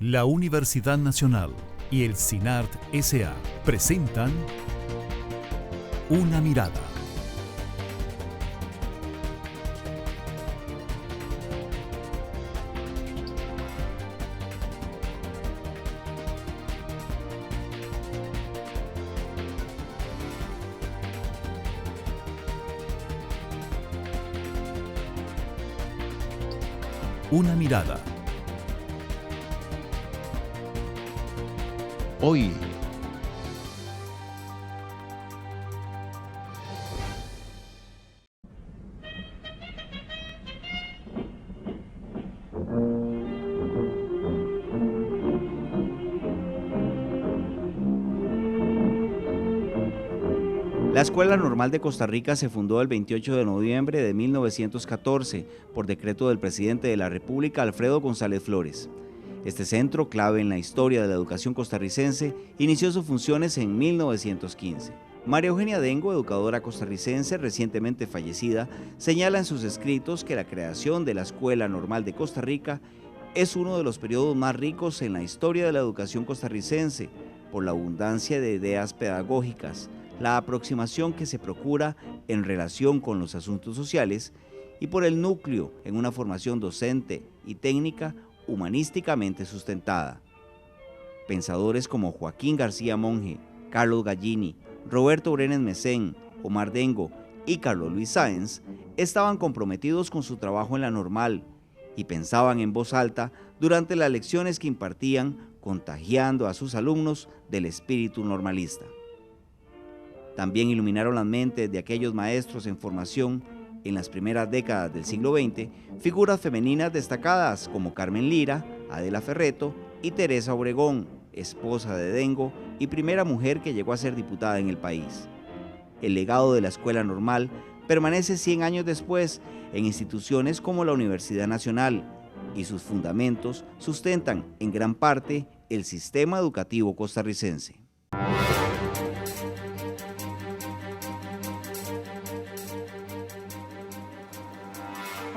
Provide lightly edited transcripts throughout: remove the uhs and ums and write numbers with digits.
La Universidad Nacional y el SINART S.A. presentan Una Mirada. Una Mirada. Hoy, La Escuela Normal de Costa Rica se fundó el 28 de noviembre de 1914 por decreto del presidente de la República, Alfredo González Flores. Este centro, clave en la historia de la educación costarricense, inició sus funciones en 1915. María Eugenia Dengo, educadora costarricense recientemente fallecida, señala en sus escritos que la creación de la Escuela Normal de Costa Rica es uno de los periodos más ricos en la historia de la educación costarricense, por la abundancia de ideas pedagógicas, la aproximación que se procura en relación con los asuntos sociales y por el núcleo en una formación docente y técnica humanísticamente sustentada. Pensadores como Joaquín García Monge, Carlos Gallini, Roberto Brenes Mesén, Omar Dengo y Carlos Luis Sáenz estaban comprometidos con su trabajo en la normal y pensaban en voz alta durante las lecciones que impartían, contagiando a sus alumnos del espíritu normalista. También iluminaron las mentes de aquellos maestros en formación en las primeras décadas del siglo XX, figuras femeninas destacadas como Carmen Lira, Adela Ferreto y Teresa Obregón, esposa de Dengo y primera mujer que llegó a ser diputada en el país. El legado de la Escuela Normal permanece 100 años después en instituciones como la Universidad Nacional, y sus fundamentos sustentan en gran parte el sistema educativo costarricense.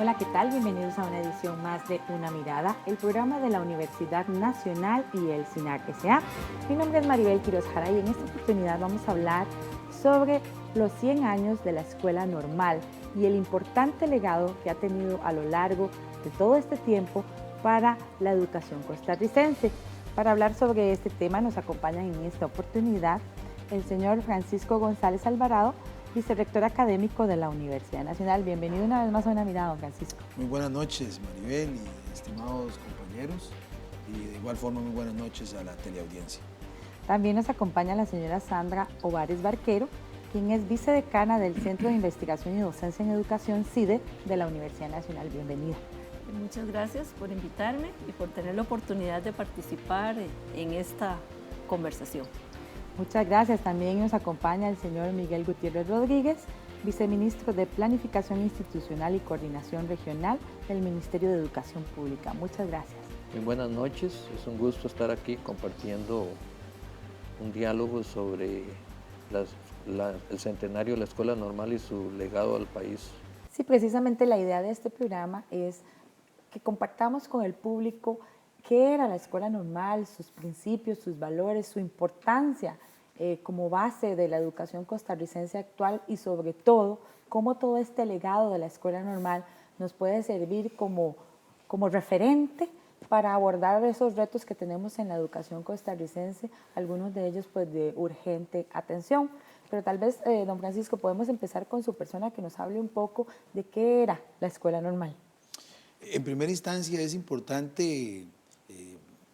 Hola, ¿qué tal? Bienvenidos a una edición más de Una Mirada, el programa de la Universidad Nacional y el SINART S.A. Mi nombre es Maribel Quiroz Jara y en esta oportunidad vamos a hablar sobre los 100 años de la Escuela Normal y el importante legado que ha tenido a lo largo de todo este tiempo para la educación costarricense. Para hablar sobre este tema nos acompañan en esta oportunidad el señor Francisco González Alvarado, vicerrector académico de la Universidad Nacional. Bienvenido una vez más a Una Mirada, don Francisco. Muy buenas noches, Maribel y estimados compañeros, y de igual forma muy buenas noches a la teleaudiencia. También nos acompaña la señora Sandra Ovares Barquero, quien es vicedecana del Centro de Investigación y Docencia en Educación, CIDE, de la Universidad Nacional. Bienvenida. Muchas gracias por invitarme y por tener la oportunidad de participar en esta conversación. Muchas gracias. También nos acompaña el señor Miguel Gutiérrez Rodríguez, viceministro de Planificación Institucional y Coordinación Regional del Ministerio de Educación Pública. Muchas gracias. Muy buenas noches. Es un gusto estar aquí compartiendo un diálogo sobre el centenario de la Escuela Normal y su legado al país. Sí, precisamente la idea de este programa es que compartamos con el público qué era la Escuela Normal, sus principios, sus valores, su importancia como base de la educación costarricense actual y sobre todo, cómo todo este legado de la Escuela Normal nos puede servir como referente para abordar esos retos que tenemos en la educación costarricense, algunos de ellos pues de urgente atención. Pero tal vez, don Francisco, podemos empezar con su persona que nos hable un poco de qué era la Escuela Normal. En primera instancia es importante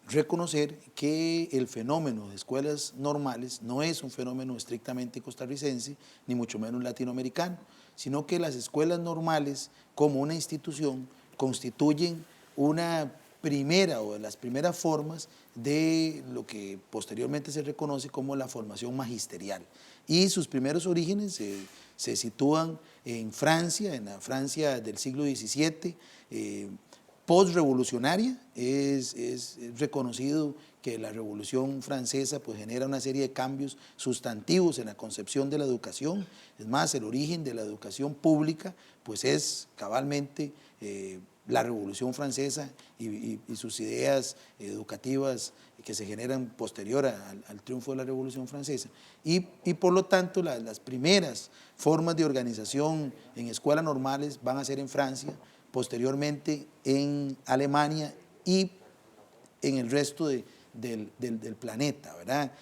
reconocer que el fenómeno de escuelas normales no es un fenómeno estrictamente costarricense, ni mucho menos latinoamericano, sino que las escuelas normales como una institución constituyen una primera o de las primeras formas de lo que posteriormente se reconoce como la formación magisterial. Y sus primeros orígenes se sitúan en Francia, en la Francia del siglo XVII, postrevolucionaria. Es reconocido que la Revolución Francesa pues, genera una serie de cambios sustantivos en la concepción de la educación. Es más, el origen de la educación pública pues, es cabalmente la Revolución Francesa y sus ideas educativas que se generan posterior al triunfo de la Revolución Francesa. Y por lo tanto, las primeras formas de organización en escuelas normales van a ser en Francia, posteriormente en Alemania y en el resto del planeta, ¿verdad?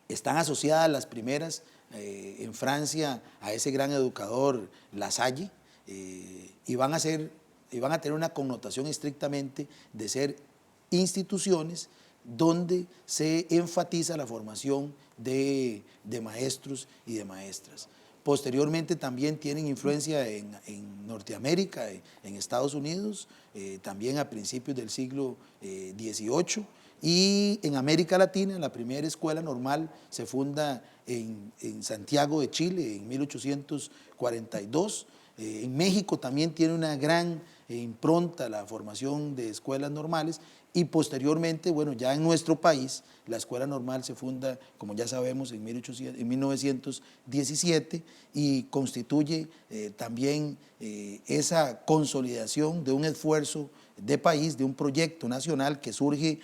Están asociadas las primeras en Francia a ese gran educador La Salle, y van a tener una connotación estrictamente de ser instituciones donde se enfatiza la formación de maestros y de maestras. Posteriormente también tienen influencia en Norteamérica, en Estados Unidos, también a principios del siglo XVIII, y en América Latina la primera escuela normal se funda en Santiago de Chile en 1842. En México también tiene una gran impronta la formación de escuelas normales, y posteriormente, bueno, ya en nuestro país, la escuela normal se funda, como ya sabemos, en 1917 y constituye también esa consolidación de un esfuerzo de país, de un proyecto nacional que surge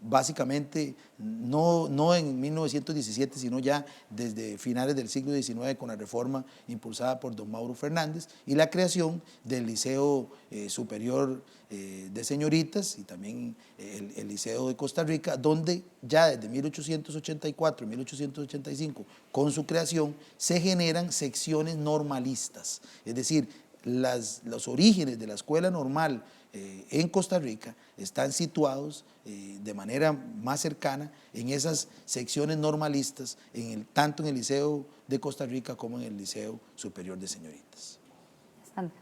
básicamente no en 1917, sino ya desde finales del siglo XIX con la reforma impulsada por don Mauro Fernández y la creación del Liceo Superior de Señoritas y también el Liceo de Costa Rica, donde ya desde 1884 y 1885, con su creación, se generan secciones normalistas, es decir, los orígenes de la escuela normal en Costa Rica están situados de manera más cercana en esas secciones normalistas, tanto en el Liceo de Costa Rica como en el Liceo Superior de Señoritas. Sandra.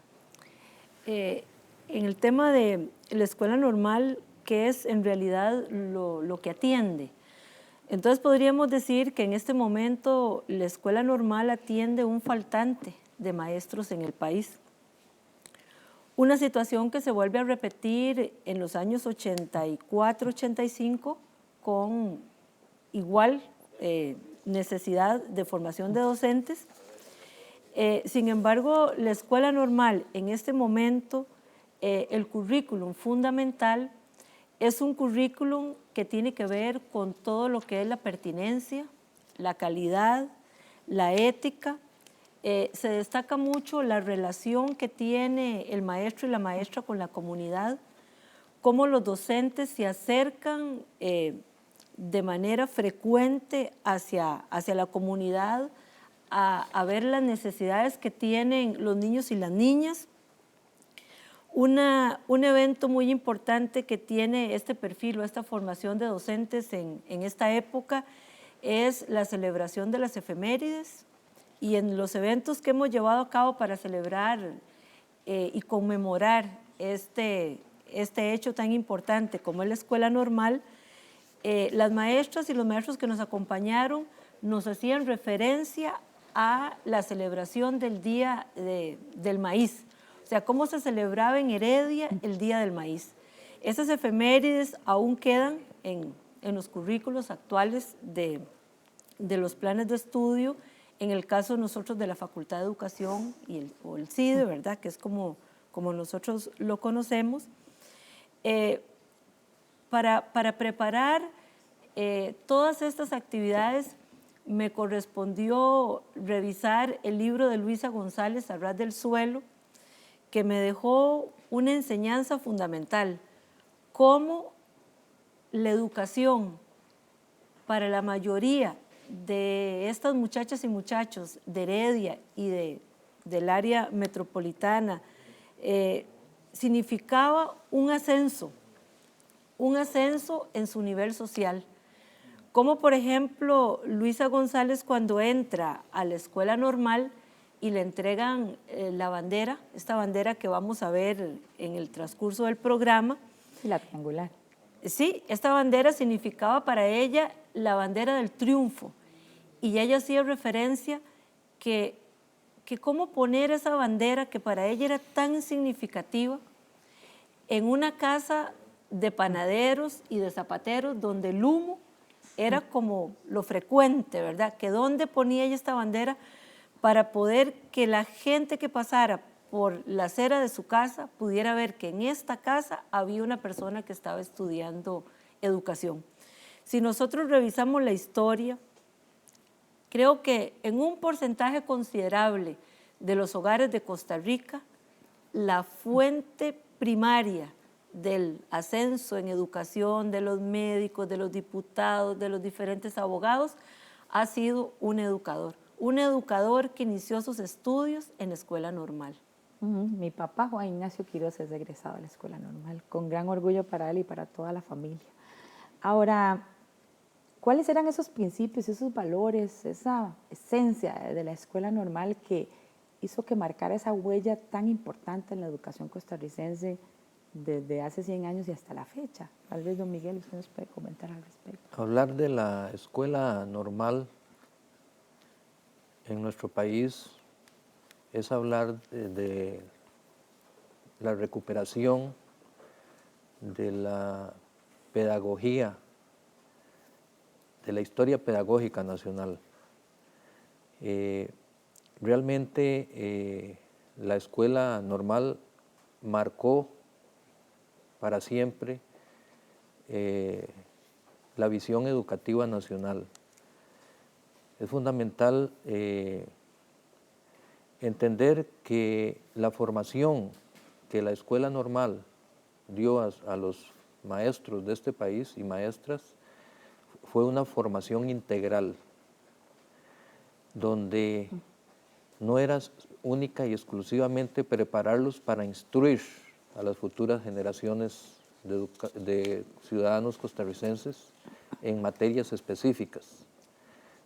En el tema de la escuela normal, ¿qué es en realidad lo que atiende? Entonces podríamos decir que en este momento la escuela normal atiende un faltante de maestros en el país. Una situación que se vuelve a repetir en los años 84-85 con igual necesidad de formación de docentes. Sin embargo, la escuela normal en este momento, el currículum fundamental es un currículum que tiene que ver con todo lo que es la pertinencia, la calidad, la ética. Se destaca mucho la relación que tiene el maestro y la maestra con la comunidad, cómo los docentes se acercan de manera frecuente hacia la comunidad a ver las necesidades que tienen los niños y las niñas. Un evento muy importante que tiene este perfil o esta formación de docentes en esta época es la celebración de las efemérides, y en los eventos que hemos llevado a cabo para celebrar y conmemorar este hecho tan importante como es la escuela normal, las maestras y los maestros que nos acompañaron nos hacían referencia a la celebración del Día del Maíz, o sea, cómo se celebraba en Heredia el Día del Maíz. Esas efemérides aún quedan en los currículos actuales de los planes de estudio, en el caso nosotros de la Facultad de Educación o el CIDE, ¿verdad?, que es como nosotros lo conocemos. Para preparar todas estas actividades me correspondió revisar el libro de Luisa González, A ras del suelo, que me dejó una enseñanza fundamental, cómo la educación para la mayoría de estas muchachas y muchachos de Heredia y del área metropolitana significaba un ascenso en su nivel social. Como por ejemplo Luisa González, cuando entra a la escuela normal y le entregan la bandera, esta bandera que vamos a ver en el transcurso del programa. Y la triangular. Sí, esta bandera significaba para ella la bandera del triunfo, y ella hacía referencia que cómo poner esa bandera que para ella era tan significativa en una casa de panaderos y de zapateros donde el humo era como lo frecuente, ¿verdad? Que dónde ponía ella esta bandera para poder que la gente que pasara por la acera de su casa pudiera ver que en esta casa había una persona que estaba estudiando educación. Si nosotros revisamos la historia, creo que en un porcentaje considerable de los hogares de Costa Rica, la fuente primaria del ascenso en educación de los médicos, de los diputados, de los diferentes abogados, ha sido un educador que inició sus estudios en la escuela normal. Mi papá, Juan Ignacio Quiroz, es egresado de la escuela normal, con gran orgullo para él y para toda la familia. Ahora, ¿cuáles eran esos principios, esos valores, esa esencia de la escuela normal que hizo que marcara esa huella tan importante en la educación costarricense desde hace 100 años y hasta la fecha? Tal vez, don Miguel, usted nos puede comentar al respecto. Hablar de la escuela normal en nuestro país es hablar de la recuperación de la pedagogía, de la historia pedagógica nacional. Realmente la escuela normal marcó para siempre la visión educativa nacional. Es fundamental entender que la formación que la escuela normal dio a los maestros de este país y maestras fue una formación integral, donde no era única y exclusivamente prepararlos para instruir a las futuras generaciones de ciudadanos costarricenses en materias específicas,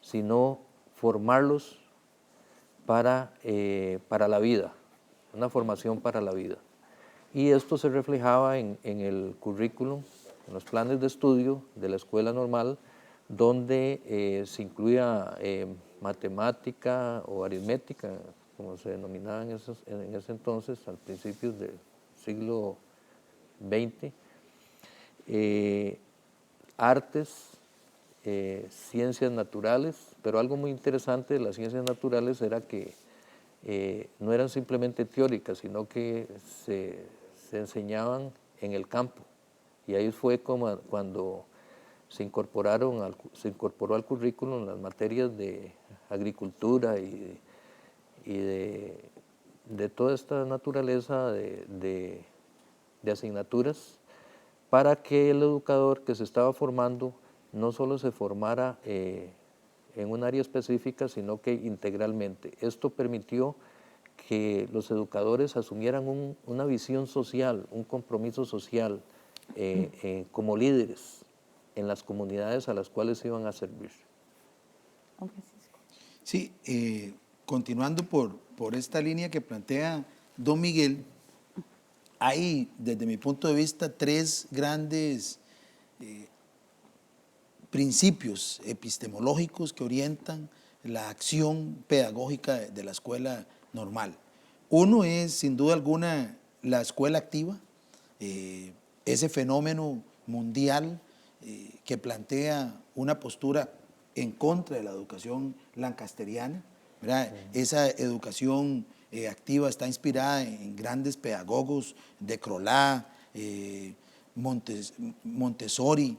sino formarlos para la vida, una formación para la vida. Y esto se reflejaba en el currículum, en los planes de estudio de la escuela normal, donde se incluía matemática o aritmética, como se denominaba en ese entonces, al principio del siglo XX, artes, ciencias naturales, pero algo muy interesante de las ciencias naturales era que no eran simplemente teóricas, sino que se enseñaban en el campo. Y ahí fue como cuando se incorporó al currículum las materias de agricultura y de toda esta naturaleza de asignaturas, para que el educador que se estaba formando no solo se formara en un área específica, sino que integralmente. Esto permitió que los educadores asumieran una visión social, un compromiso social como líderes en las comunidades a las cuales iban a servir. Don Francisco. Sí, continuando por esta línea que plantea don Miguel, hay, desde mi punto de vista, tres grandes principios epistemológicos que orientan la acción pedagógica de la escuela normal. Uno es, sin duda alguna, la escuela activa, ese fenómeno mundial que plantea una postura en contra de la educación lancasteriana, ¿verdad? Esa educación activa está inspirada en grandes pedagogos de Crolá, Montessori,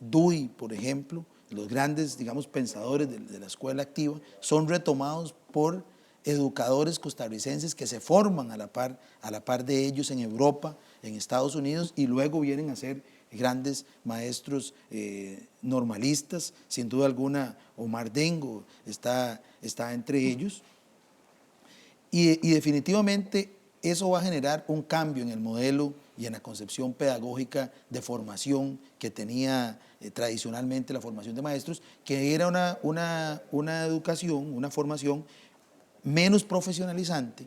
Dewey, por ejemplo. Los grandes, digamos, pensadores de la escuela activa son retomados por educadores costarricenses que se forman a la par de ellos en Europa, en Estados Unidos, y luego vienen a ser grandes maestros normalistas. Sin duda alguna, Omar Dengo está entre ellos. Y definitivamente eso va a generar un cambio en el modelo y en la concepción pedagógica de formación que tenía tradicionalmente la formación de maestros, que era una educación, una formación menos profesionalizante,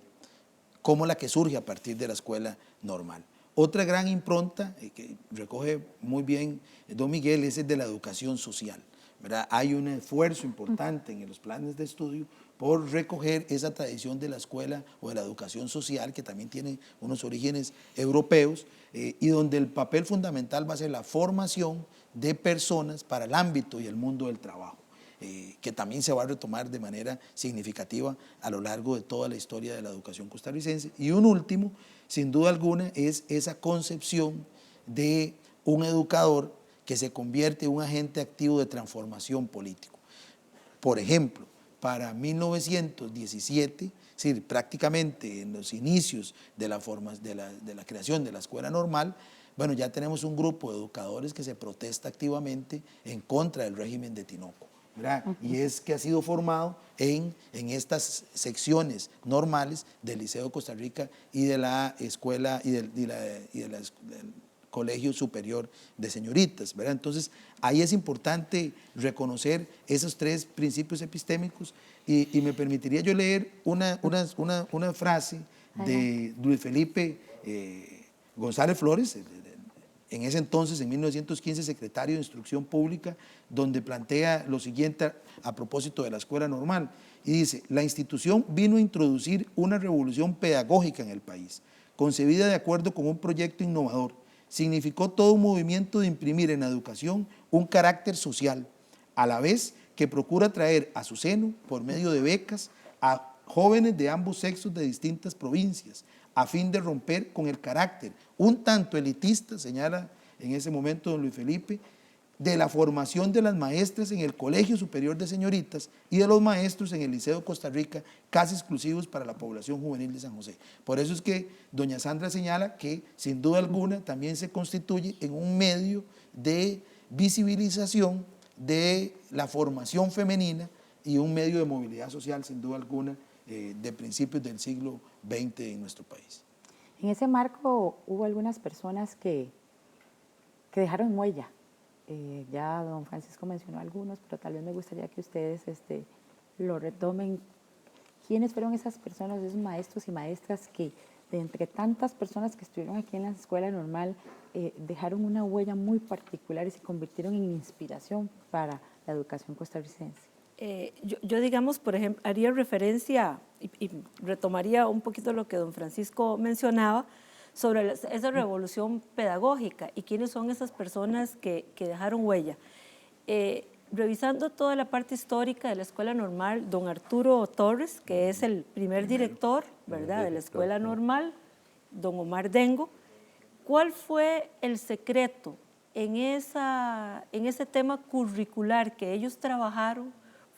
como la que surge a partir de la escuela normal. Otra gran impronta que recoge muy bien don Miguel es el de la educación social, ¿verdad? Hay un esfuerzo importante en los planes de estudio por recoger esa tradición de la escuela o de la educación social, que también tiene unos orígenes europeos, y donde el papel fundamental va a ser la formación de personas para el ámbito y el mundo del trabajo. que también se va a retomar de manera significativa a lo largo de toda la historia de la educación costarricense. Y un último, sin duda alguna, es esa concepción de un educador que se convierte en un agente activo de transformación político. Por ejemplo, para 1917, es decir, prácticamente en los inicios de la creación de la escuela normal, bueno, ya tenemos un grupo de educadores que se protesta activamente en contra del régimen de Tinoco, ¿verdad? Y es que ha sido formado en estas secciones normales del Liceo de Costa Rica y de la escuela y del Colegio Superior de Señoritas, ¿verdad? Entonces, ahí es importante reconocer esos tres principios epistémicos y me permitiría yo leer una frase de Luis Felipe González Flores, en ese entonces, en 1915, secretario de Instrucción Pública, donde plantea lo siguiente a propósito de la escuela normal, y dice: la institución vino a introducir una revolución pedagógica en el país, concebida de acuerdo con un proyecto innovador. Significó todo un movimiento de imprimir en la educación un carácter social, a la vez que procura traer a su seno, por medio de becas, a jóvenes de ambos sexos de distintas provincias, a fin de romper con el carácter un tanto elitista, señala en ese momento don Luis Felipe, de la formación de las maestras en el Colegio Superior de Señoritas y de los maestros en el Liceo de Costa Rica, casi exclusivos para la población juvenil de San José. Por eso es que doña Sandra señala que, sin duda alguna, también se constituye en un medio de visibilización de la formación femenina y un medio de movilidad social, sin duda alguna, de principios del siglo XX en nuestro país. En ese marco hubo algunas personas que dejaron huella. Ya don Francisco mencionó algunos, pero tal vez me gustaría que ustedes lo retomen. ¿Quiénes fueron esas personas, esos maestros y maestras que, de entre tantas personas que estuvieron aquí en la escuela normal, dejaron una huella muy particular y se convirtieron en inspiración para la educación costarricense? Yo digamos, por ejemplo, haría referencia y retomaría un poquito lo que don Francisco mencionaba sobre esa revolución pedagógica y quiénes son esas personas que dejaron huella. Revisando toda la parte histórica de la Escuela Normal, don Arturo Torres, que es el primer director, ¿verdad?, de la Escuela Normal, don Omar Dengo, ¿cuál fue el secreto en ese tema curricular que ellos trabajaron?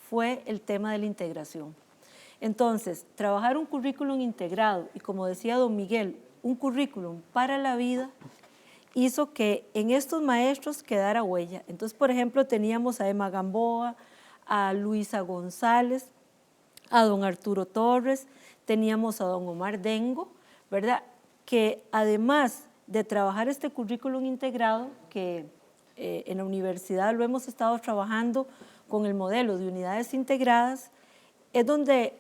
Fue el tema de la integración. Entonces, trabajar un currículum integrado y, como decía don Miguel, un currículum para la vida, hizo que en estos maestros quedara huella. Entonces, por ejemplo, teníamos a Emma Gamboa, a Luisa González, a don Arturo Torres, teníamos a don Omar Dengo, ¿verdad?, que además de trabajar este currículum integrado, que en la universidad lo hemos estado trabajando con el modelo de unidades integradas, es donde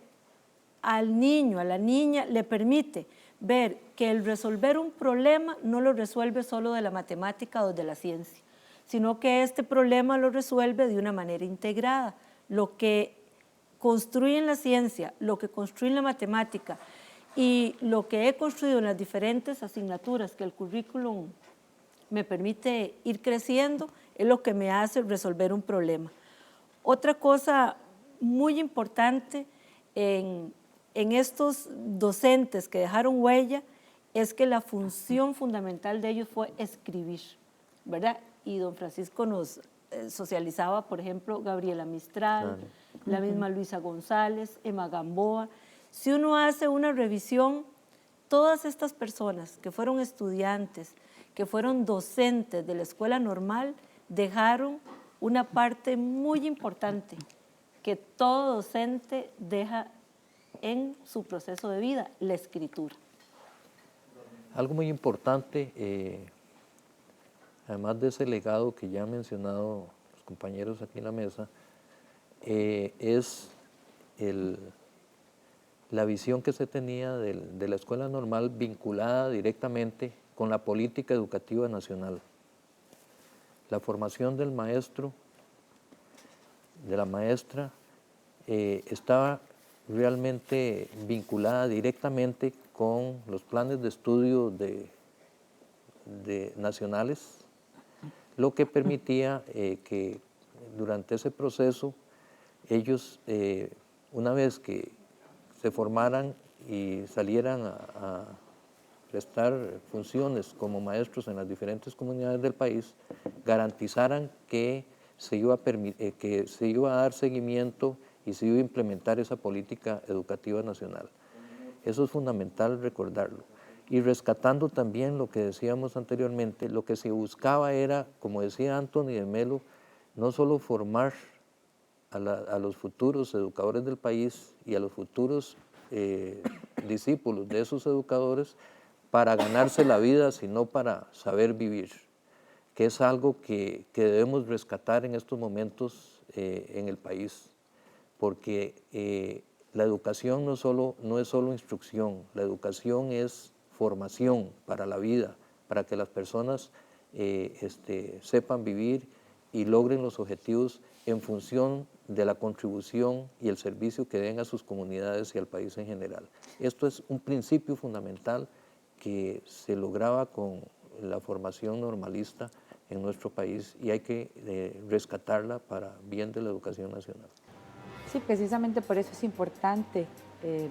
al niño, a la niña, le permite ver que el resolver un problema no lo resuelve solo de la matemática o de la ciencia, sino que este problema lo resuelve de una manera integrada. Lo que construye en la ciencia, lo que construye en la matemática y lo que he construido en las diferentes asignaturas que el currículum me permite ir creciendo es lo que me hace resolver un problema. Otra cosa muy importante en estos docentes que dejaron huella es que la función fundamental de ellos fue escribir, ¿verdad? Y don Francisco nos socializaba, por ejemplo, Gabriela Mistral, la misma Luisa González, Emma Gamboa. Si uno hace una revisión, todas estas personas que fueron estudiantes, que fueron docentes de la escuela normal, dejaron una parte muy importante que todo docente deja en su proceso de vida, la escritura. Algo muy importante, además de ese legado que ya han mencionado los compañeros aquí en la mesa, es la visión que se tenía de la escuela normal vinculada directamente con la política educativa nacional. La formación del maestro, de la maestra, estaba realmente vinculada directamente con los planes de estudio nacionales, lo que permitía que durante ese proceso ellos, una vez que se formaran y salieran a prestar funciones como maestros en las diferentes comunidades del país, garantizaran que se iba a dar seguimiento y se iba a implementar esa política educativa nacional. Eso es fundamental recordarlo. Y rescatando también lo que decíamos anteriormente, lo que se buscaba era, como decía Anthony de Melo, no solo formar a los futuros educadores del país y a los futuros discípulos de esos educadores para ganarse la vida, sino para saber vivir, que es algo que debemos rescatar en estos momentos en el país, porque la educación no es solo instrucción, la educación es formación para la vida, para que las personas sepan vivir y logren los objetivos en función de la contribución y el servicio que den a sus comunidades y al país en general. Esto es un principio fundamental que se lograba con la formación normalista en nuestro país y hay que rescatarla para bien de la educación nacional. Sí, precisamente por eso es importante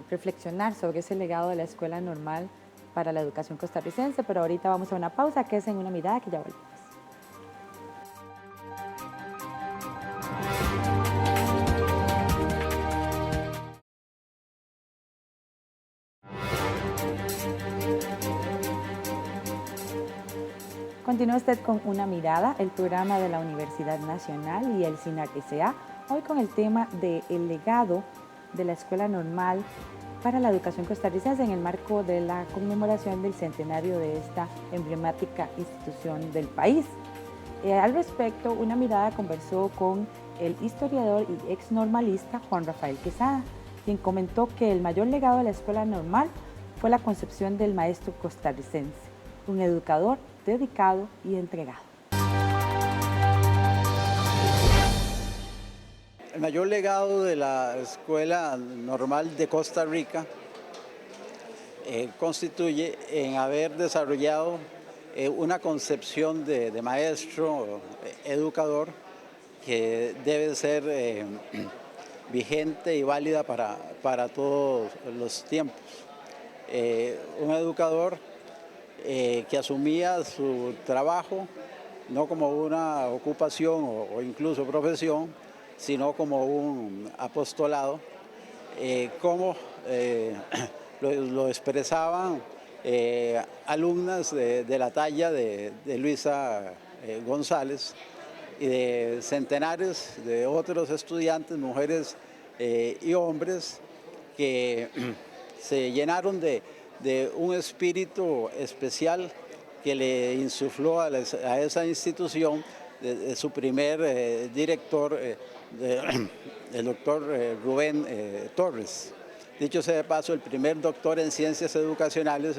reflexionar sobre ese legado de la escuela normal para la educación costarricense, pero ahorita vamos a una pausa que es En una mirada, que ya volvemos. Continúa usted con Una Mirada, el programa de la Universidad Nacional y el CINART S.A., hoy con el tema del legado de la escuela normal para la educación costarricense en el marco de la conmemoración del centenario de esta emblemática institución del país. Al respecto, Una Mirada conversó con el historiador y exnormalista Juan Rafael Quesada, quien comentó que el mayor legado de la escuela normal fue la concepción del maestro costarricense, un educador dedicado y entregado. El mayor legado de la Escuela Normal de Costa Rica constituye en haber desarrollado una concepción de maestro educador que debe ser vigente y válida para todos los tiempos. Un educador que asumía su trabajo no como una ocupación o incluso profesión, sino como un apostolado, como lo expresaban alumnas de la talla de Luisa González y de centenares de otros estudiantes, mujeres y hombres, que se llenaron de un espíritu especial que le insufló a esa institución de su primer director, el doctor Rubén Torres. Dicho sea de paso, el primer doctor en ciencias educacionales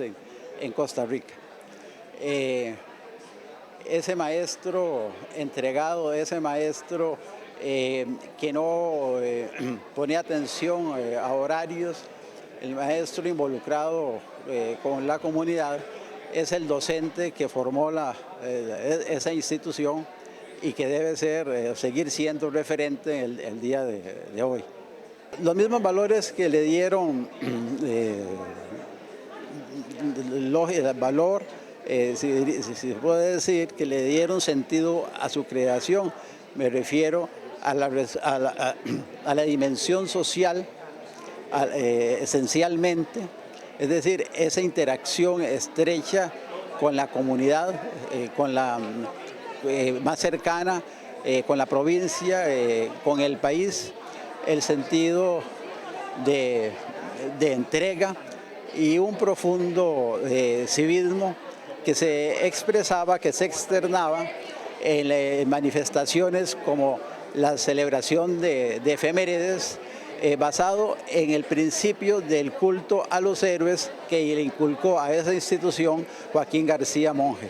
en Costa Rica. Ese maestro entregado, ese maestro que no ponía atención a horarios, el maestro involucrado con la comunidad, es el docente que formó esa institución y que debe seguir siendo referente el día de hoy. Los mismos valores que le dieron valor, si se puede decir, que le dieron sentido a su creación, me refiero a la dimensión social esencialmente, es decir, esa interacción estrecha con la comunidad, con la más cercana, con la provincia, con el país, el sentido de entrega y un profundo civismo que se expresaba, que se externaba en manifestaciones como la celebración de efemérides, basado en el principio del culto a los héroes que le inculcó a esa institución Joaquín García Monge.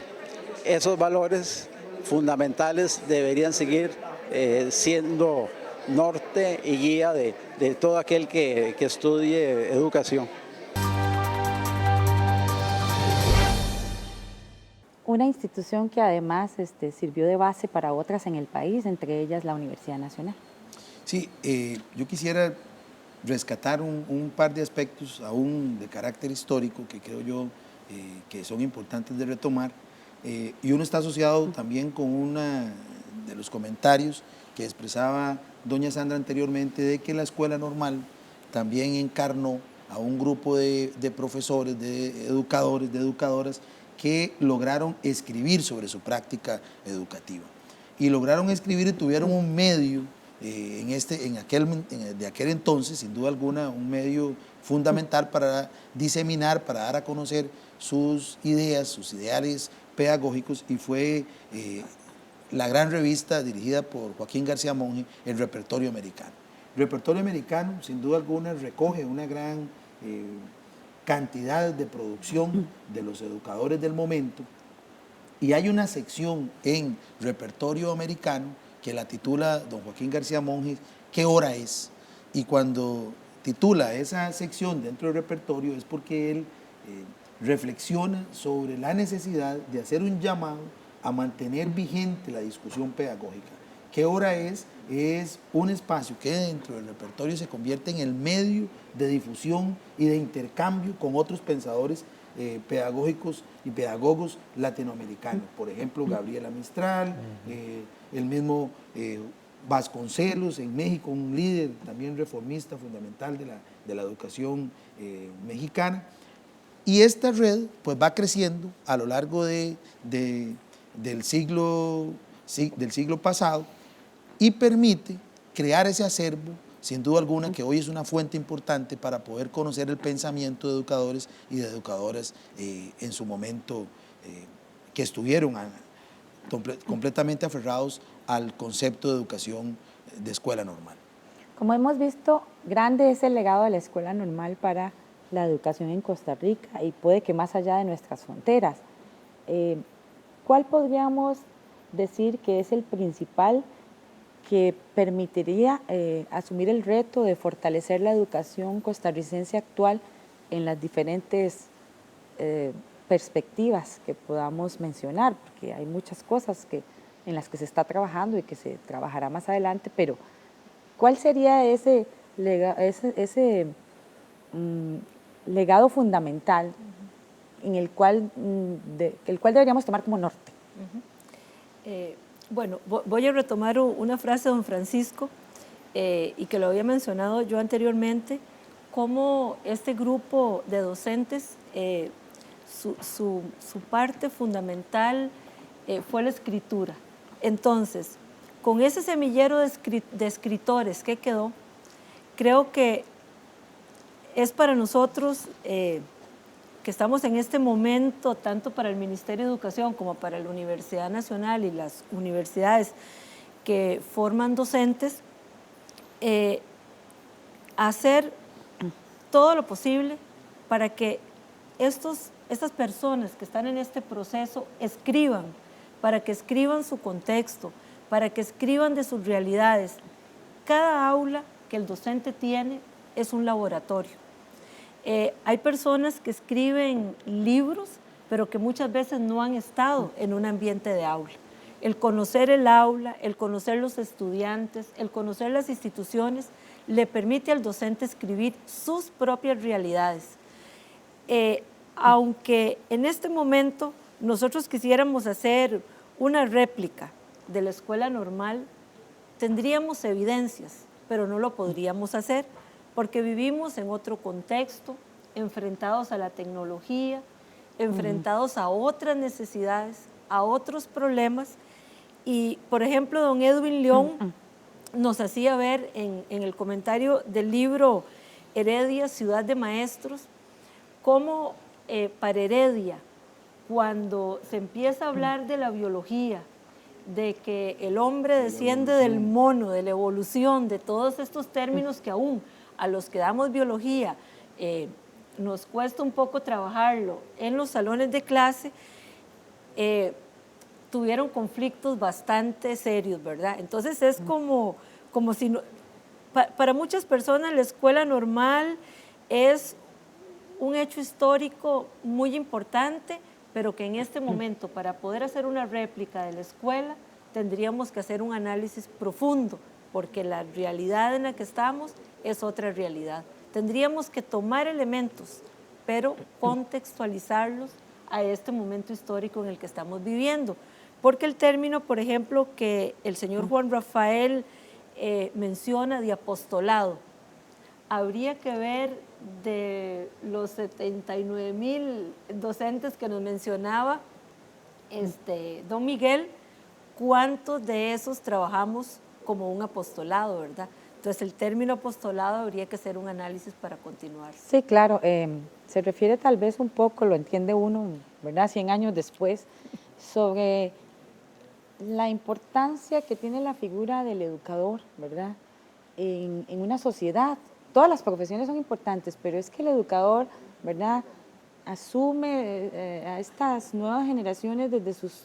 Esos valores fundamentales deberían seguir siendo norte y guía de todo aquel que estudie educación. Una institución que además sirvió de base para otras en el país, entre ellas la Universidad Nacional. Sí, yo quisiera rescatar un par de aspectos aún de carácter histórico que creo yo que son importantes de retomar. Y uno está asociado también con uno de los comentarios que expresaba doña Sandra anteriormente, de que la escuela normal también encarnó a un grupo de profesores, de educadores, de educadoras que lograron escribir sobre su práctica educativa. Y lograron escribir y tuvieron un medio de aquel entonces, sin duda alguna, un medio fundamental para diseminar, para dar a conocer sus ideas, sus ideales pedagógicos, y fue la gran revista dirigida por Joaquín García Monge, El Repertorio Americano. El Repertorio Americano, sin duda alguna, recoge una gran cantidad de producción de los educadores del momento, y hay una sección en Repertorio Americano que la titula don Joaquín García Monge, ¿qué hora es? Y cuando titula esa sección dentro del repertorio es porque él reflexiona sobre la necesidad de hacer un llamado a mantener vigente la discusión pedagógica. ¿Qué hora es? Es un espacio que dentro del repertorio se convierte en el medio de difusión y de intercambio con otros pensadores pedagógicos y pedagogos latinoamericanos. Por ejemplo, Gabriela Mistral, el mismo Vasconcelos en México, un líder también reformista fundamental de la educación mexicana. Y esta red pues va creciendo a lo largo del siglo pasado y permite crear ese acervo, sin duda alguna, que hoy es una fuente importante para poder conocer el pensamiento de educadores y de educadoras en su momento que estuvieron completamente aferrados al concepto de educación de escuela normal. Como hemos visto, grande es el legado de la escuela normal para la educación en Costa Rica y puede que más allá de nuestras fronteras. ¿Cuál podríamos decir que es el principal que permitiría asumir el reto de fortalecer la educación costarricense actual en las diferentes perspectivas que podamos mencionar? Porque hay muchas cosas en las que se está trabajando y que se trabajará más adelante, pero ¿cuál sería ese legado fundamental en el cual deberíamos tomar como norte? Bueno, voy a retomar una frase de don Francisco y que lo había mencionado yo anteriormente, cómo este grupo de docentes, su parte fundamental fue la escritura. Entonces, con ese semillero de escritores que quedó, creo que es para nosotros que estamos en este momento, tanto para el Ministerio de Educación como para la Universidad Nacional y las universidades que forman docentes, hacer todo lo posible para que estas personas que están en este proceso escriban, para que escriban su contexto, para que escriban de sus realidades. Cada aula que el docente tiene es un laboratorio. Hay personas que escriben libros, pero que muchas veces no han estado en un ambiente de aula. El conocer el aula, el conocer los estudiantes, el conocer las instituciones, le permite al docente escribir sus propias realidades. Aunque en este momento nosotros quisiéramos hacer una réplica de la escuela normal, tendríamos evidencias, pero no lo podríamos hacer porque vivimos en otro contexto, enfrentados a la tecnología, enfrentados a otras necesidades, a otros problemas. Y, por ejemplo, don Edwin León nos hacía ver en el comentario del libro Heredia, Ciudad de Maestros, cómo para Heredia, cuando se empieza a hablar de la biología, de que el hombre desciende del mono, de la evolución, de todos estos términos que aún a los que damos biología nos cuesta un poco trabajarlo en los salones de clase, tuvieron conflictos bastante serios, ¿verdad? Entonces es como si no, para muchas personas la escuela normal es un hecho histórico muy importante, pero que en este momento, para poder hacer una réplica de la escuela, tendríamos que hacer un análisis profundo porque la realidad en la que estamos es otra realidad. Tendríamos que tomar elementos, pero contextualizarlos a este momento histórico en el que estamos viviendo. Porque el término, por ejemplo, que el señor Juan Rafael menciona de apostolado, habría que ver de los 79,000 docentes que nos mencionaba don Miguel, cuántos de esos trabajamos como un apostolado, ¿verdad? Entonces el término apostolado habría que hacer un análisis para continuar. Sí, claro, se refiere tal vez un poco, lo entiende uno, ¿verdad? 100 años después, sobre la importancia que tiene la figura del educador, ¿verdad? En una sociedad. Todas las profesiones son importantes, pero es que el educador, ¿verdad?, asume a estas nuevas generaciones desde sus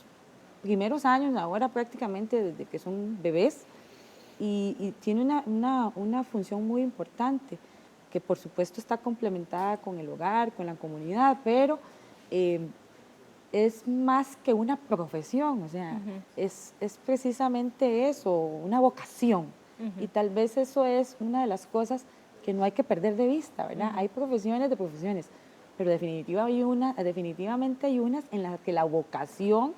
primeros años, ahora prácticamente desde que son bebés, y tiene una función muy importante, que por supuesto está complementada con el hogar, con la comunidad, pero es más que una profesión, o sea, es precisamente eso, una vocación. Y tal vez eso es una de las cosas que no hay que perder de vista, ¿verdad? Hay profesiones de profesiones, pero definitivamente hay unas en las que la vocación,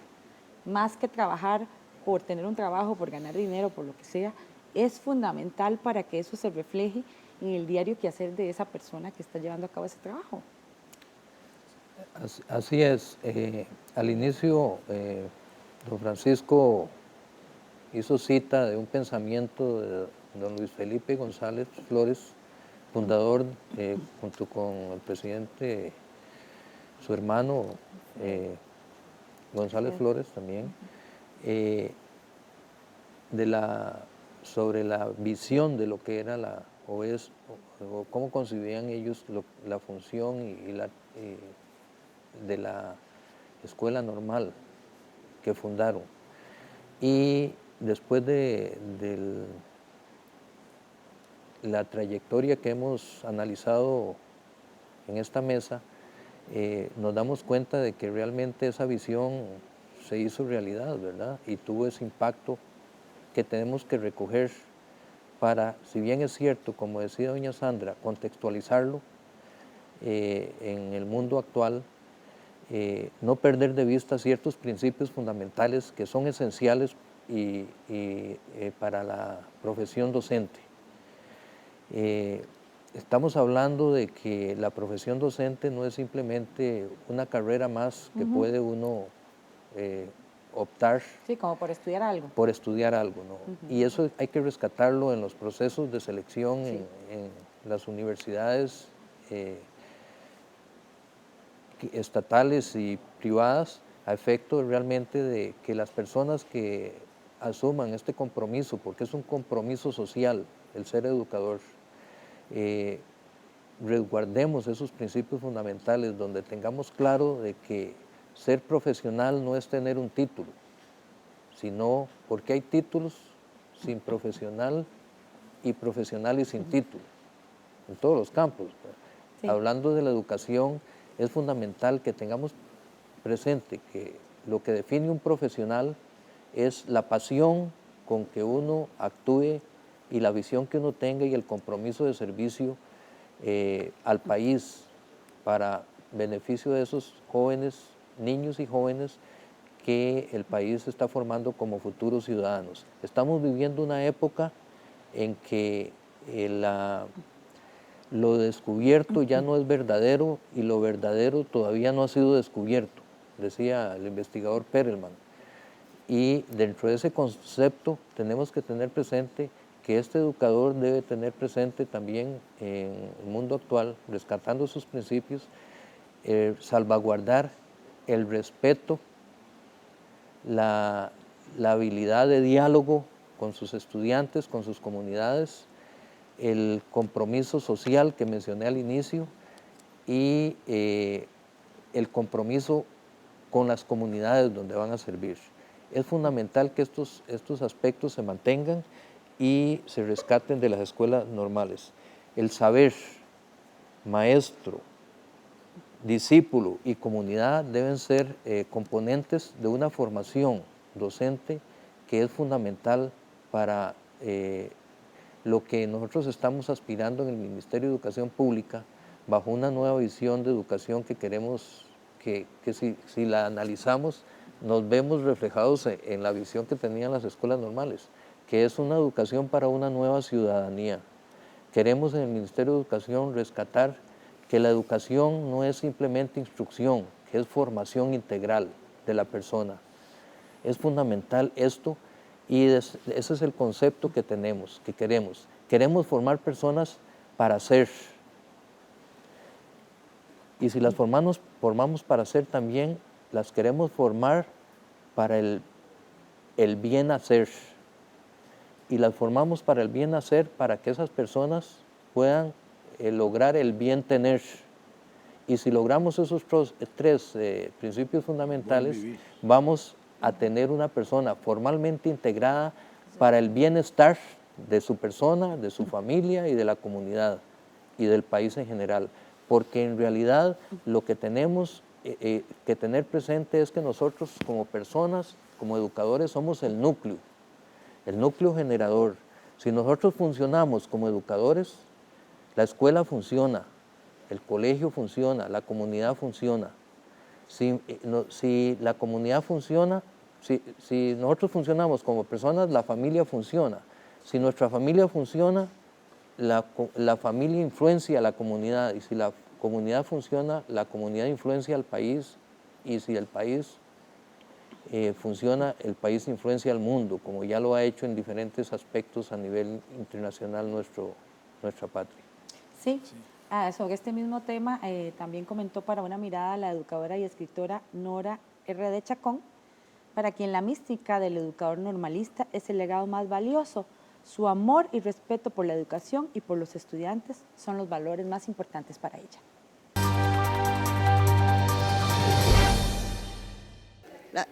más que trabajar por tener un trabajo, por ganar dinero, por lo que sea, es fundamental para que eso se refleje en el diario quehacer de esa persona que está llevando a cabo ese trabajo. Así es. Al inicio, don Francisco hizo cita de un pensamiento de don Luis Felipe González Flores, fundador, junto con el presidente, su hermano González Flores también, sobre la visión de lo que era o cómo concibían ellos la función de la escuela normal que fundaron. Y después de la trayectoria que hemos analizado en esta mesa, nos damos cuenta de que realmente esa visión se hizo realidad, ¿verdad? Y tuvo ese impacto que tenemos que recoger para, si bien es cierto, como decía doña Sandra, contextualizarlo en el mundo actual, no perder de vista ciertos principios fundamentales que son esenciales para la profesión docente. Estamos hablando de que la profesión docente no es simplemente una carrera más que puede uno optar. Sí, como por estudiar algo. Por estudiar algo, ¿no? Y eso hay que rescatarlo en los procesos de selección en las universidades estatales y privadas, a efecto realmente de que las personas que asuman este compromiso, porque es un compromiso social el ser educador, resguardemos esos principios fundamentales donde tengamos claro de que ser profesional no es tener un título, sino porque hay títulos sin profesional y profesionales sin título, en todos los campos. Sí. Hablando de la educación, es fundamental que tengamos presente que lo que define un profesional es la pasión con que uno actúe y la visión que uno tenga y el compromiso de servicio al país para beneficio de esos jóvenes, niños y jóvenes que el país está formando como futuros ciudadanos. Estamos viviendo una época en que lo descubierto ya no es verdadero y lo verdadero todavía no ha sido descubierto, decía el investigador Perelman. Y dentro de ese concepto tenemos que tener presente que este educador debe tener presente también en el mundo actual, rescatando sus principios, salvaguardar el respeto, la habilidad de diálogo con sus estudiantes, con sus comunidades, el compromiso social que mencioné al inicio y el compromiso con las comunidades donde van a servir. Es fundamental que estos aspectos se mantengan y se rescaten de las escuelas normales. El saber, maestro, discípulo y comunidad deben ser componentes de una formación docente que es fundamental para lo que nosotros estamos aspirando en el Ministerio de Educación Pública, bajo una nueva visión de educación que queremos que si la analizamos, nos vemos reflejados en la visión que tenían las escuelas normales, que es una educación para una nueva ciudadanía. Queremos en el Ministerio de Educación rescatar que la educación no es simplemente instrucción, que es formación integral de la persona. Es fundamental esto y ese es el concepto que tenemos, que queremos. Queremos formar personas para ser. Y si las formamos para ser también, las queremos formar para el bien hacer. Y las formamos para el bien hacer, para que esas personas puedan lograr el bien tener. Y si logramos esos tres principios fundamentales, vamos a tener una persona formalmente integrada para el bienestar de su persona, de su familia y de la comunidad y del país en general. Porque en realidad lo que tenemos que tener presente es que nosotros como personas, como educadores, somos el núcleo generador. Si nosotros funcionamos como educadores, la escuela funciona, el colegio funciona, la comunidad funciona. Si la comunidad funciona, si nosotros funcionamos como personas, la familia funciona. Si nuestra familia funciona, la familia influencia a la comunidad, y si la comunidad funciona, la comunidad influencia al país, y si el país funciona, el país influencia al mundo, como ya lo ha hecho en diferentes aspectos a nivel internacional nuestra patria. Sí. Sobre este mismo tema también comentó Para una mirada la educadora y escritora Nora R. Chacón, para quien la mística del educador normalista es el legado más valioso. Su amor y respeto por la educación y por los estudiantes son los valores más importantes para ella.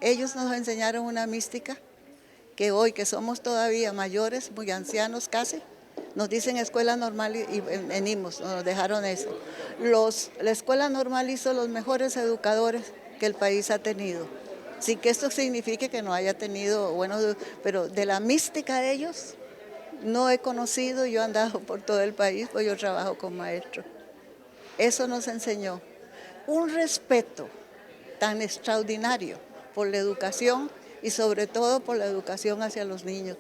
Ellos nos enseñaron una mística que hoy, que somos todavía mayores, muy ancianos casi, nos dicen escuela normal y venimos, nos dejaron eso. La escuela normal hizo los mejores educadores que el país ha tenido. Sin que esto signifique que no haya tenido buenos, pero de la mística de ellos no he conocido, yo he andado por todo el país, pues yo trabajo con maestros. Eso nos enseñó un respeto tan extraordinario por la educación y sobre todo por la educación hacia los niños.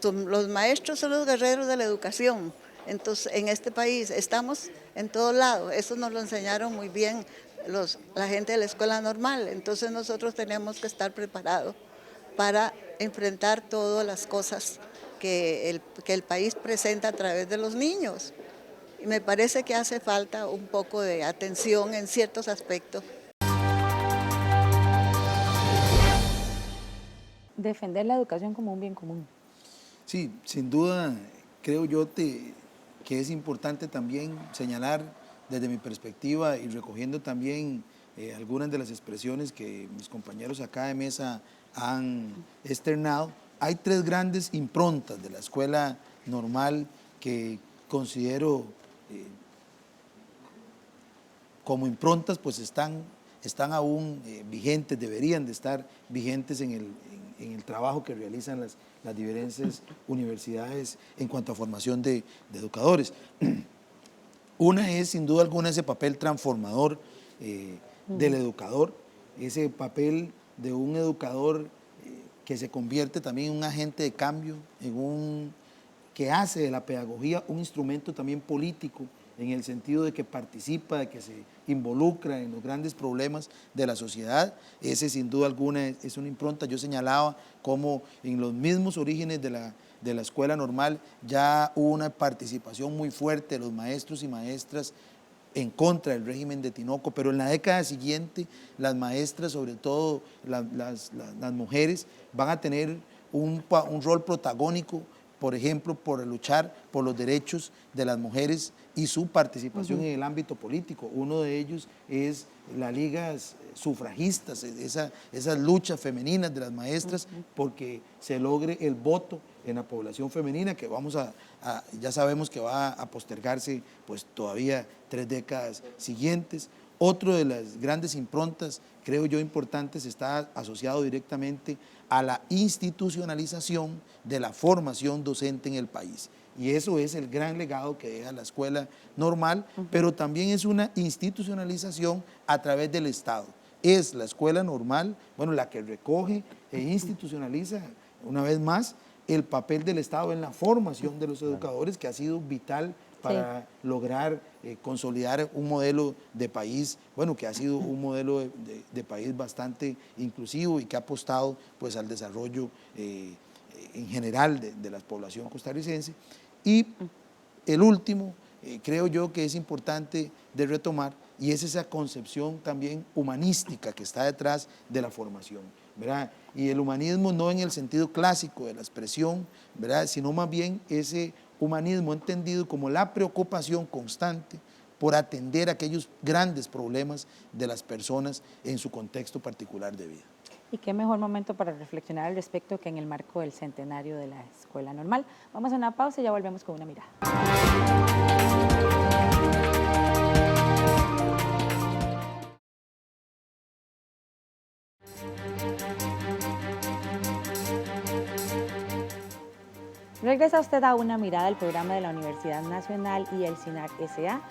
Los maestros son los guerreros de la educación. Entonces, en este país estamos en todos lados. Eso nos lo enseñaron muy bien la gente de la escuela normal. Entonces nosotros tenemos que estar preparados para enfrentar todas las cosas que el país presenta a través de los niños. Y me parece que hace falta un poco de atención en ciertos aspectos. Defender la educación como un bien común. Sí, sin duda, creo yo que es importante también señalar desde mi perspectiva y recogiendo también algunas de las expresiones que mis compañeros acá de mesa han externado. Hay tres grandes improntas de la escuela normal que considero como improntas, pues están aún vigentes, deberían de estar vigentes en el trabajo que realizan las diferentes universidades en cuanto a formación de educadores. Una es, sin duda alguna, ese papel transformador del educador, ese papel de un educador que se convierte también en un agente de cambio, que hace de la pedagogía un instrumento también político, en el sentido de que participa, de que se involucra en los grandes problemas de la sociedad. Ese sin duda alguna es una impronta. Yo señalaba cómo en los mismos orígenes de la escuela normal ya hubo una participación muy fuerte de los maestros y maestras en contra del régimen de Tinoco, pero en la década siguiente las maestras, sobre todo las mujeres, van a tener un rol protagónico, por ejemplo, por luchar por los derechos de las mujeres y su participación en el ámbito político. Uno de ellos es las ligas sufragistas, esas luchas femeninas de las maestras porque se logre el voto en la población femenina, que ya sabemos que va a postergarse pues todavía 3 décadas siguientes. Otro de las grandes improntas, creo yo, importantes, está asociado directamente a la institucionalización de la formación docente en el país. Y eso es el gran legado que deja la escuela normal, pero también es una institucionalización a través del Estado. Es la escuela normal, bueno, la que recoge e institucionaliza, una vez más, el papel del Estado en la formación de los educadores, que ha sido vital para lograr consolidar un modelo de país, bueno, que ha sido un modelo de país bastante inclusivo y que ha apostado pues al desarrollo en general de la población costarricense. Y el último, creo yo que es importante de retomar, y es esa concepción también humanística que está detrás de la formación, ¿verdad? Y el humanismo no en el sentido clásico de la expresión, ¿verdad?, sino más bien ese humanismo entendido como la preocupación constante por atender aquellos grandes problemas de las personas en su contexto particular de vida. Y qué mejor momento para reflexionar al respecto que en el marco del centenario de la Escuela Normal. Vamos a una pausa y ya volvemos con una mirada. Regresa usted a Una Mirada, el programa de la Universidad Nacional y el CINAR S.A.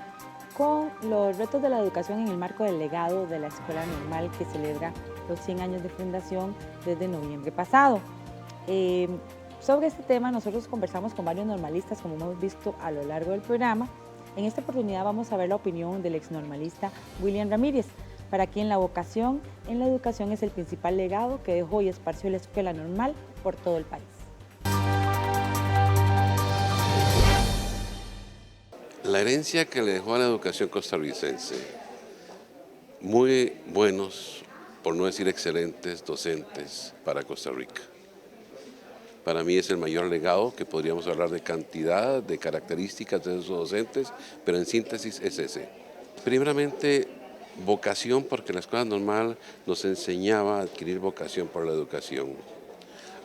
con los retos de la educación en el marco del legado de la Escuela Normal que celebra los 100 años de fundación desde noviembre pasado. Sobre este tema nosotros conversamos con varios normalistas, como hemos visto a lo largo del programa. En esta oportunidad vamos a ver la opinión del exnormalista William Ramírez, para quien la vocación en la educación es el principal legado que dejó y esparció la Escuela Normal por todo el país. La herencia que le dejó a la educación costarricense, muy buenos, por no decir excelentes, docentes para Costa Rica. Para mí es el mayor legado, que podríamos hablar de cantidad, de características de esos docentes, pero en síntesis es ese. Primeramente, vocación, porque la Escuela Normal nos enseñaba a adquirir vocación por la educación.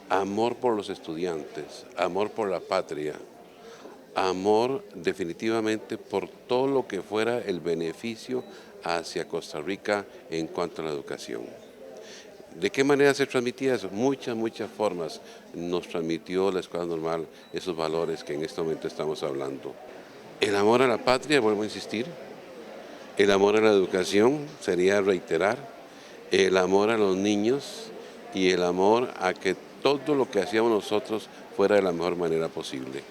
Amor por los estudiantes, amor por la patria, amor definitivamente por todo lo que fuera el beneficio hacia Costa Rica en cuanto a la educación. ¿De qué manera se transmitía eso? Muchas formas nos transmitió la Escuela Normal esos valores que en este momento estamos hablando. El amor a la patria, vuelvo a insistir, el amor a la educación, sería reiterar, el amor a los niños y el amor a que todo lo que hacíamos nosotros fuera de la mejor manera posible.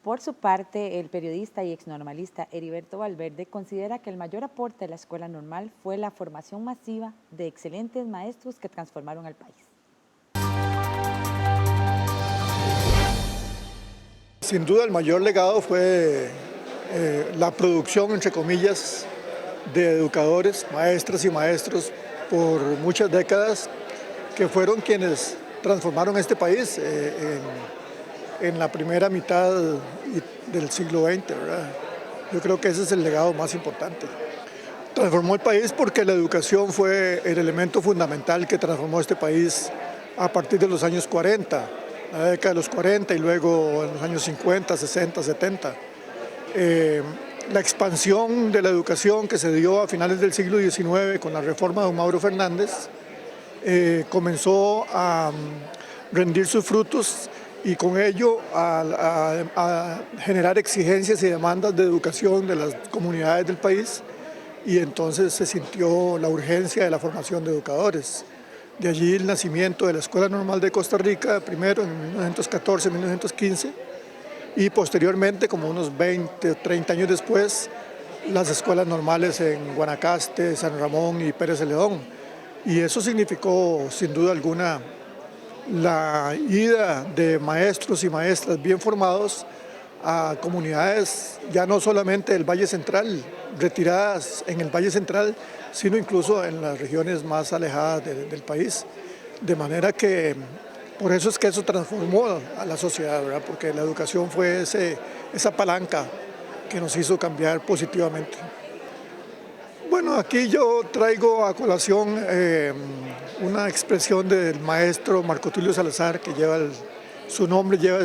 Por su parte, el periodista y exnormalista Heriberto Valverde considera que el mayor aporte de la Escuela Normal fue la formación masiva de excelentes maestros que transformaron al país. Sin duda el mayor legado fue la producción, entre comillas, de educadores, maestras y maestros por muchas décadas, que fueron quienes transformaron este país en la primera mitad del siglo XX, ¿verdad? Yo creo que ese es el legado más importante. Transformó el país porque la educación fue el elemento fundamental que transformó este país a partir de los años 40, la década de los 40 y luego en los años 50, 60, 70. La expansión de la educación que se dio a finales del siglo XIX con la reforma de don Mauro Fernández comenzó a rendir sus frutos y con ello a generar exigencias y demandas de educación de las comunidades del país, y entonces se sintió la urgencia de la formación de educadores. De allí el nacimiento de la Escuela Normal de Costa Rica, primero en 1914-1915, y posteriormente, como unos 20 o 30 años después, las escuelas normales en Guanacaste, San Ramón y Pérez Celedón. Y eso significó, sin duda alguna, la ida de maestros y maestras bien formados a comunidades ya no solamente del Valle Central, retiradas en el Valle Central, sino incluso en las regiones más alejadas del país. De manera que, por eso es que eso transformó a la sociedad, ¿verdad? Porque la educación fue esa palanca que nos hizo cambiar positivamente. Bueno, aquí yo traigo a colación una expresión del maestro Marco Tulio Salazar, que lleva su nombre, lleva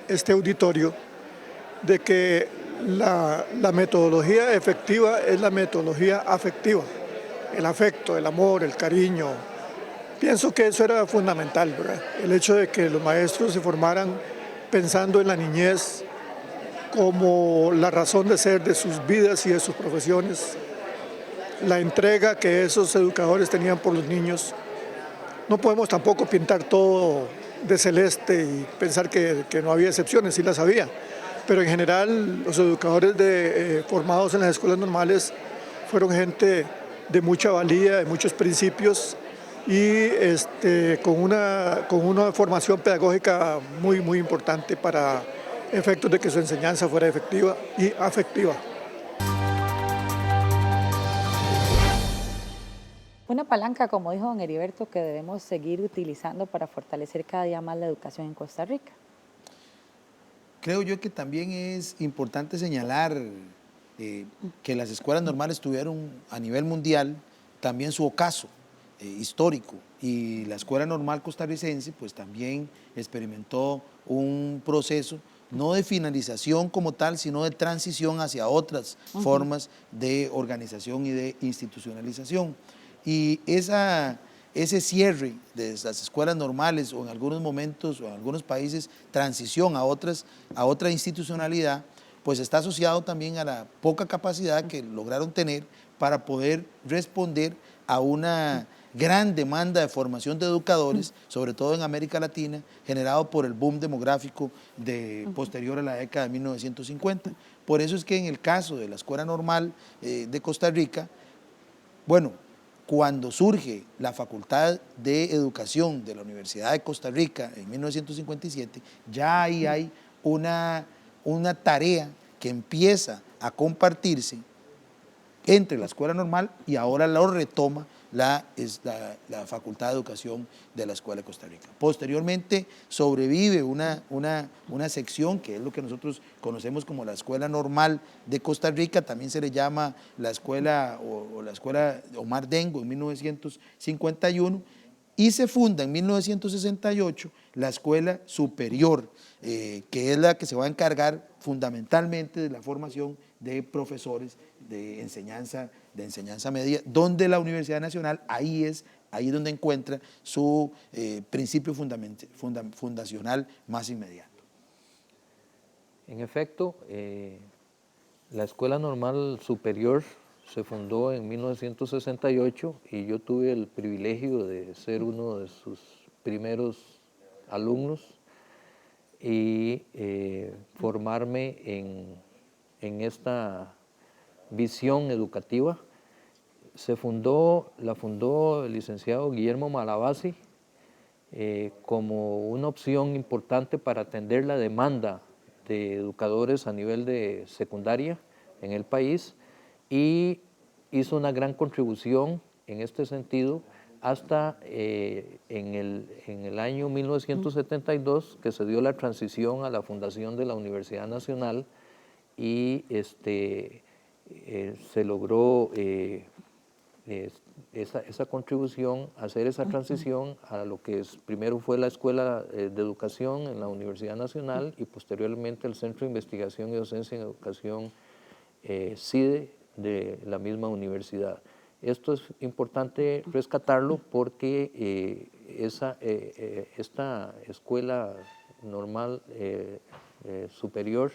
este auditorio, de que la metodología efectiva es la metodología afectiva. el afecto, el amor, el cariño. Pienso que eso era fundamental, ¿verdad? El hecho de que los maestros se formaran pensando en la niñez como la razón de ser de sus vidas y de sus profesiones, la entrega que esos educadores tenían por los niños. No podemos tampoco pintar todo de celeste y pensar que no había excepciones, sí las había, pero en general los educadores formados en las escuelas normales fueron gente de mucha valía, de muchos principios y con una formación pedagógica muy, muy importante para efectos de que su enseñanza fuera efectiva y afectiva. Una palanca, como dijo don Heriberto, que debemos seguir utilizando para fortalecer cada día más la educación en Costa Rica. Creo yo que también es importante señalar que las escuelas normales tuvieron a nivel mundial también su ocaso histórico, y la escuela normal costarricense pues también experimentó un proceso no de finalización como tal, sino de transición hacia otras formas de organización y de institucionalización. Y ese cierre de las escuelas normales, o en algunos momentos o en algunos países transición a otra institucionalidad, pues está asociado también a la poca capacidad que lograron tener para poder responder a una gran demanda de formación de educadores, sobre todo en América Latina, generado por el boom demográfico posterior a la década de 1950. Por eso es que en el caso de la Escuela Normal de Costa Rica, bueno, cuando surge la Facultad de Educación de la Universidad de Costa Rica en 1957, ya ahí hay una tarea que empieza a compartirse entre la Escuela Normal y ahora lo retoma la Facultad de Educación de la Escuela de Costa Rica. Posteriormente sobrevive una sección que es lo que nosotros conocemos como la Escuela Normal de Costa Rica, también se le llama la Escuela la Escuela Omar Dengo en 1951, y se funda en 1968 la Escuela Superior, que es la que se va a encargar fundamentalmente de la formación de profesores de enseñanza media, donde la Universidad Nacional ahí es donde encuentra su principio fundacional más inmediato. En efecto, la Escuela Normal Superior se fundó en 1968 y yo tuve el privilegio de ser uno de sus primeros alumnos y formarme en esta visión educativa. La fundó el licenciado Guillermo Malabasi como una opción importante para atender la demanda de educadores a nivel de secundaria en el país, y hizo una gran contribución en este sentido hasta en el año 1972, que se dio la transición a la fundación de la Universidad Nacional, y se logró esa contribución, hacer esa transición a lo que primero fue la Escuela de Educación en la Universidad Nacional y posteriormente el Centro de Investigación y Docencia en Educación CIDE de la misma universidad. Esto es importante rescatarlo porque esta Escuela Normal Superior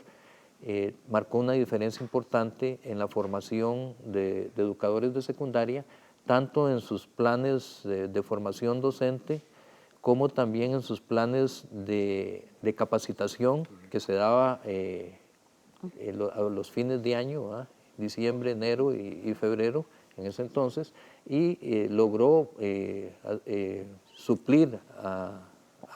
marcó una diferencia importante en la formación de educadores de secundaria, tanto en sus planes de formación docente como también en sus planes de capacitación que se daba a los fines de año, ¿verdad? Diciembre, enero y febrero en ese entonces, y logró suplir a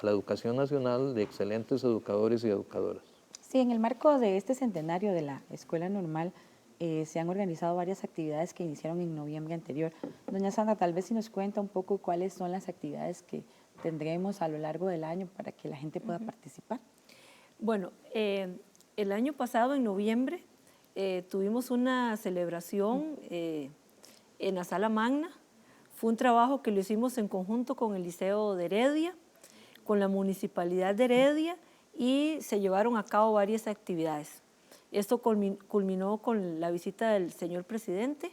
la educación nacional de excelentes educadores y educadoras. Sí, en el marco de este centenario de la Escuela Normal se han organizado varias actividades que iniciaron en noviembre anterior. Doña Sandra, tal vez si nos cuenta un poco cuáles son las actividades que tendremos a lo largo del año para que la gente pueda participar. Bueno, el año pasado, en noviembre, tuvimos una celebración en la Sala Magna. Fue un trabajo que lo hicimos en conjunto con el Liceo de Heredia, con la Municipalidad de Heredia, y se llevaron a cabo varias actividades. Esto culminó con la visita del señor presidente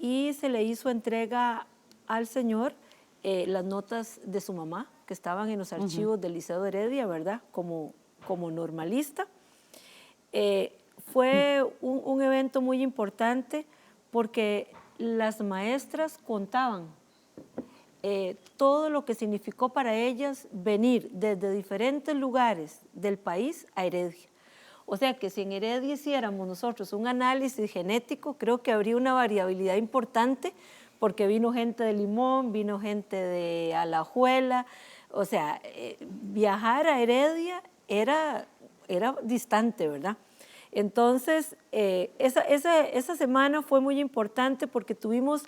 y se le hizo entrega al señor las notas de su mamá, que estaban en los archivos del Liceo de Heredia, ¿verdad? Como normalista. Fue un evento muy importante porque las maestras contaban todo lo que significó para ellas venir desde diferentes lugares del país a Heredia. O sea que si en Heredia hiciéramos nosotros un análisis genético, creo que habría una variabilidad importante, porque vino gente de Limón, vino gente de Alajuela. O sea, viajar a Heredia era distante, ¿verdad? Entonces, esa semana fue muy importante porque tuvimos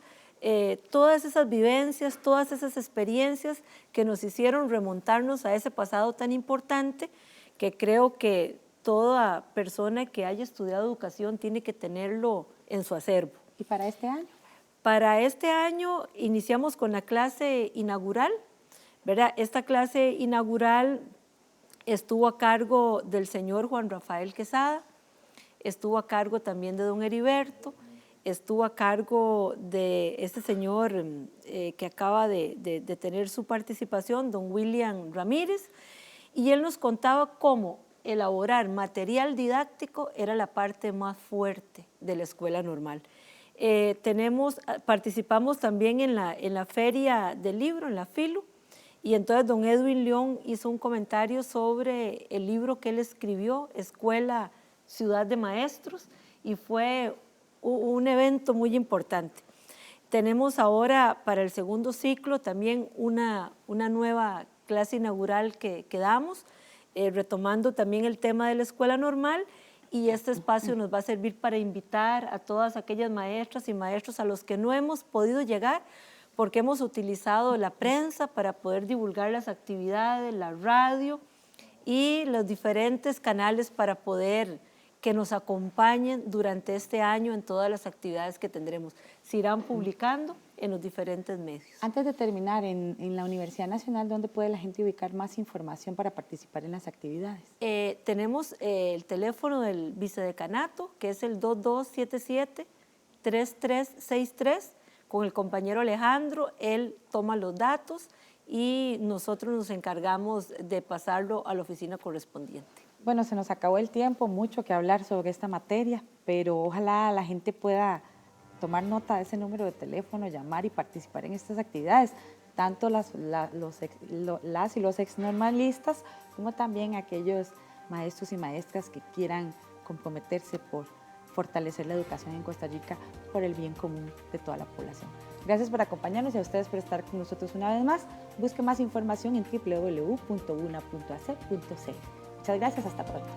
todas esas vivencias, todas esas experiencias que nos hicieron remontarnos a ese pasado tan importante, que creo que toda persona que haya estudiado educación tiene que tenerlo en su acervo. ¿Y para este año? Para este año iniciamos con la clase inaugural, ¿verdad? Esta clase inaugural estuvo a cargo del señor Juan Rafael Quesada, estuvo a cargo también de don Heriberto, estuvo a cargo de este señor que acaba de tener su participación, don William Ramírez, y él nos contaba cómo elaborar material didáctico era la parte más fuerte de la escuela normal. Participamos también en la feria del libro, en la FILU, y entonces don Edwin León hizo un comentario sobre el libro que él escribió, Escuela Ciudad de Maestros, y fue un evento muy importante. Tenemos ahora para el segundo ciclo también una nueva clase inaugural que damos, retomando también el tema de la escuela normal, y este espacio nos va a servir para invitar a todas aquellas maestras y maestros a los que no hemos podido llegar, porque hemos utilizado la prensa para poder divulgar las actividades, la radio y los diferentes canales para poder que nos acompañen durante este año en todas las actividades que tendremos. Se irán publicando en los diferentes medios. Antes de terminar, en la Universidad Nacional, ¿dónde puede la gente ubicar más información para participar en las actividades? Tenemos el teléfono del vicedecanato, que es el 2277-3363, con el compañero Alejandro. Él toma los datos y nosotros nos encargamos de pasarlo a la oficina correspondiente. Bueno, se nos acabó el tiempo, mucho que hablar sobre esta materia, pero ojalá la gente pueda tomar nota de ese número de teléfono, llamar y participar en estas actividades, tanto las y los exnormalistas, como también aquellos maestros y maestras que quieran comprometerse por fortalecer la educación en Costa Rica por el bien común de toda la población. Gracias por acompañarnos y a ustedes por estar con nosotros una vez más. Busque más información en www.una.ac.cr. Muchas gracias, hasta pronto.